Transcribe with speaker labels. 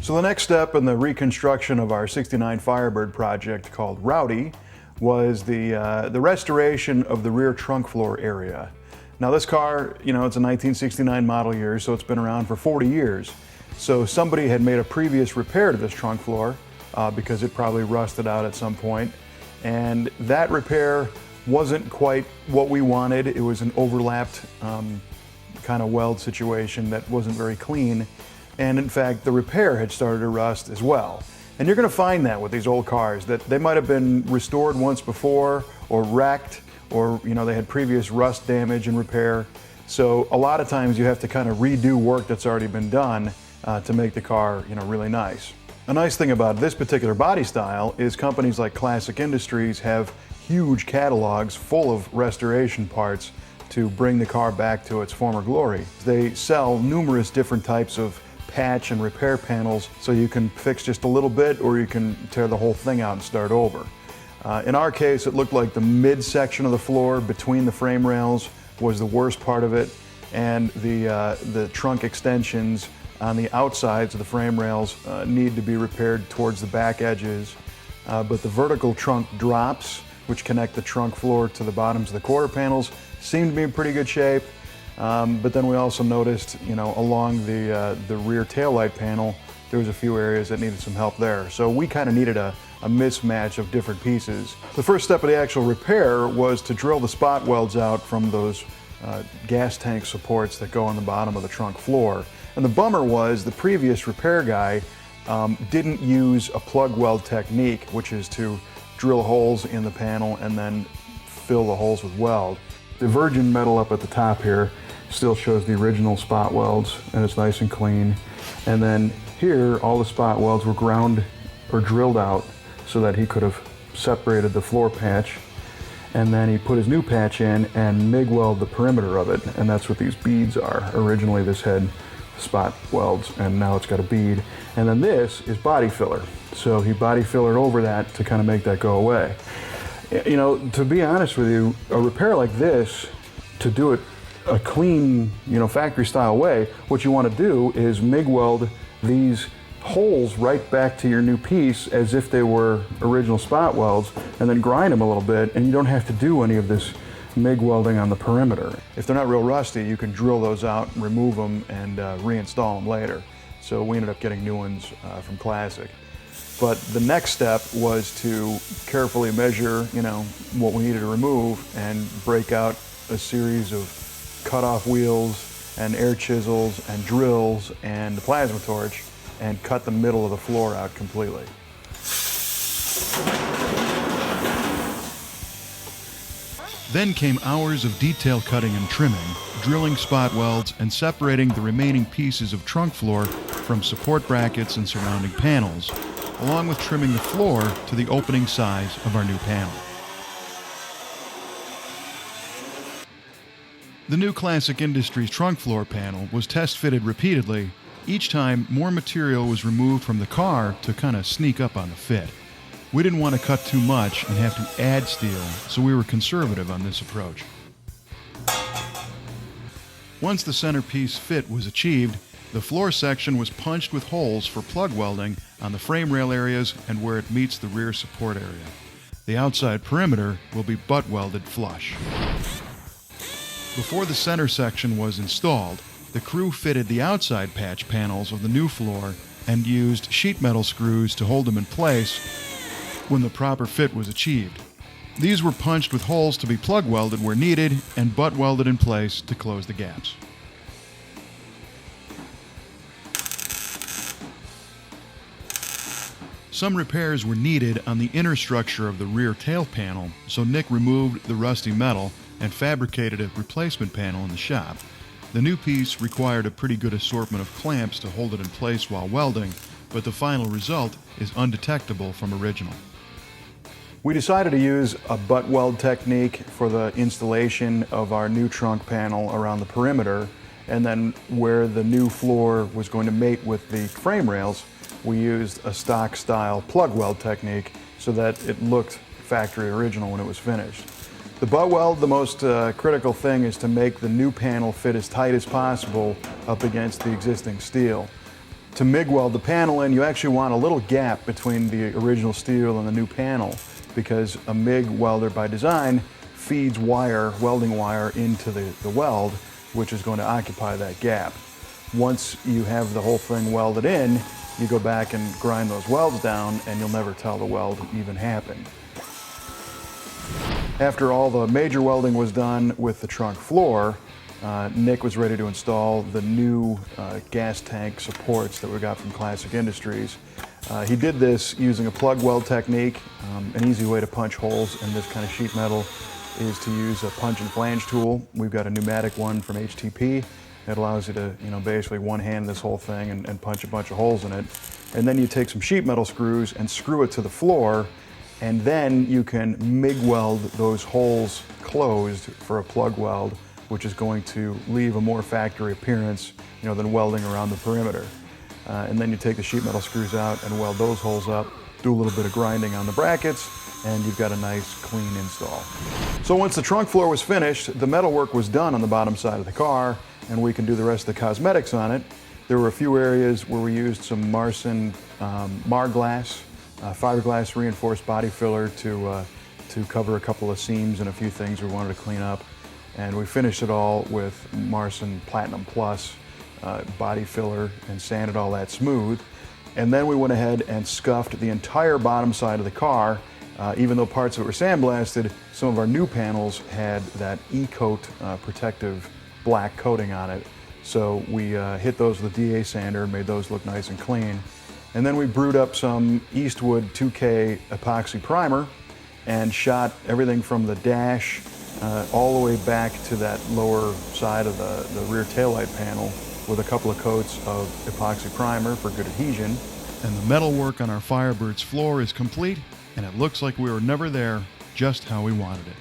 Speaker 1: So the next step in the reconstruction of our '69 Firebird project, called Routy, was the restoration of the rear trunk floor area. Now this car, you know, it's a 1969 model year, so it's been around for 40 years. So somebody had made a previous repair to this trunk floor because it probably rusted out at some point. And that repair wasn't quite what we wanted. It was an overlapped kind of weld situation that wasn't very clean. And in fact, the repair had started to rust as well. And you're going to find that with these old cars, that they might have been restored once before or wrecked, or you know, they had previous rust damage and repair. So a lot of times you have to kind of redo work that's already been done to make the car, you know, really nice. A nice thing about this particular body style is companies like Classic Industries have huge catalogs full of restoration parts to bring the car back to its former glory. They sell numerous different types of patch and repair panels, so you can fix just a little bit or you can tear the whole thing out and start over. In our case, it looked like the midsection of the floor between the frame rails was the worst part of it, and the trunk extensions on the outsides of the frame rails need to be repaired towards the back edges. But the vertical trunk drops, which connect the trunk floor to the bottoms of the quarter panels, seem to be in pretty good shape. But then we also noticed, you know, along the rear taillight panel, there was a few areas that needed some help there. So we kind of needed a mismatch of different pieces. The first step of the actual repair was to drill the spot welds out from those gas tank supports that go on the bottom of the trunk floor. And the bummer was the previous repair guy didn't use a plug weld technique, which is to drill holes in the panel and then fill the holes with weld. The virgin metal up at the top here still shows the original spot welds, and it's nice and clean. And then here, all the spot welds were ground or drilled out so that he could have separated the floor patch. And then he put his new patch in and MIG weld the perimeter of it, and that's what these beads are. Originally this had spot welds, and now it's got a bead. And then this is body filler. So he body fillered over that to kind of make that go away. You know, to be honest with you, a repair like this, to do it a clean, you know, factory style way, what you want to do is MIG weld these holes right back to your new piece as if they were original spot welds, and then grind them a little bit, and you don't have to do any of this MIG welding on the perimeter. If they're not real rusty, you can drill those out, remove them, and reinstall them later. So we ended up getting new ones from Classic. But the next step was to carefully measure, you know, what we needed to remove and break out a series of cut-off wheels and air chisels and drills and the plasma torch and cut the middle of the floor out completely.
Speaker 2: Then came hours of detail cutting and trimming, drilling spot welds, and separating the remaining pieces of trunk floor from support brackets and surrounding panels, along with trimming the floor to the opening size of our new panel. The new Classic Industries trunk floor panel was test fitted repeatedly. Each time, more material was removed from the car to kind of sneak up on the fit. We didn't want to cut too much and have to add steel, so we were conservative on this approach. Once the centerpiece fit was achieved, the floor section was punched with holes for plug welding on the frame rail areas and where it meets the rear support area. The outside perimeter will be butt welded flush. Before the center section was installed, the crew fitted the outside patch panels of the new floor and used sheet metal screws to hold them in place when the proper fit was achieved. These were punched with holes to be plug welded where needed and butt welded in place to close the gaps. Some repairs were needed on the inner structure of the rear tail panel, so Nick removed the rusty metal and fabricated a replacement panel in the shop. The new piece required a pretty good assortment of clamps to hold it in place while welding, but the final result is undetectable from original.
Speaker 1: We decided to use a butt weld technique for the installation of our new trunk panel around the perimeter, and then where the new floor was going to mate with the frame rails, we used a stock style plug weld technique so that it looked factory original when it was finished. The butt weld, the most critical thing is to make the new panel fit as tight as possible up against the existing steel. To MIG weld the panel in, you actually want a little gap between the original steel and the new panel, because a MIG welder by design feeds wire, welding wire, into the weld, which is going to occupy that gap. Once you have the whole thing welded in, you go back and grind those welds down, and you'll never tell the weld even happened. After all the major welding was done with the trunk floor, Nick was ready to install the new gas tank supports that we got from Classic Industries. He did this using a plug weld technique. An easy way to punch holes in this kind of sheet metal is to use a punch and flange tool. We've got a pneumatic one from HTP. It allows you to, basically one-hand this whole thing and punch a bunch of holes in it. And then you take some sheet metal screws and screw it to the floor, and then you can MIG weld those holes closed for a plug weld, which is going to leave a more factory appearance, than welding around the perimeter. And then you take the sheet metal screws out and weld those holes up, do a little bit of grinding on the brackets, and you've got a nice clean install. So once the trunk floor was finished, the metal work was done on the bottom side of the car, and we can do the rest of the cosmetics on it. There were a few areas where we used some Marson Marglass, fiberglass reinforced body filler to cover a couple of seams and a few things we wanted to clean up. And we finished it all with Marson Platinum Plus body filler and sanded all that smooth. And then we went ahead and scuffed the entire bottom side of the car. Even though parts of it were sandblasted, some of our new panels had that E-coat protective black coating on it. So we hit those with a DA sander, made those look nice and clean. And then we brewed up some Eastwood 2K Epoxy Primer and shot everything from the dash all the way back to that lower side of the rear taillight panel with a couple of coats of epoxy primer for good adhesion.
Speaker 2: And the metal work on our Firebird's floor is complete, and it looks like we were never there, just how we wanted it.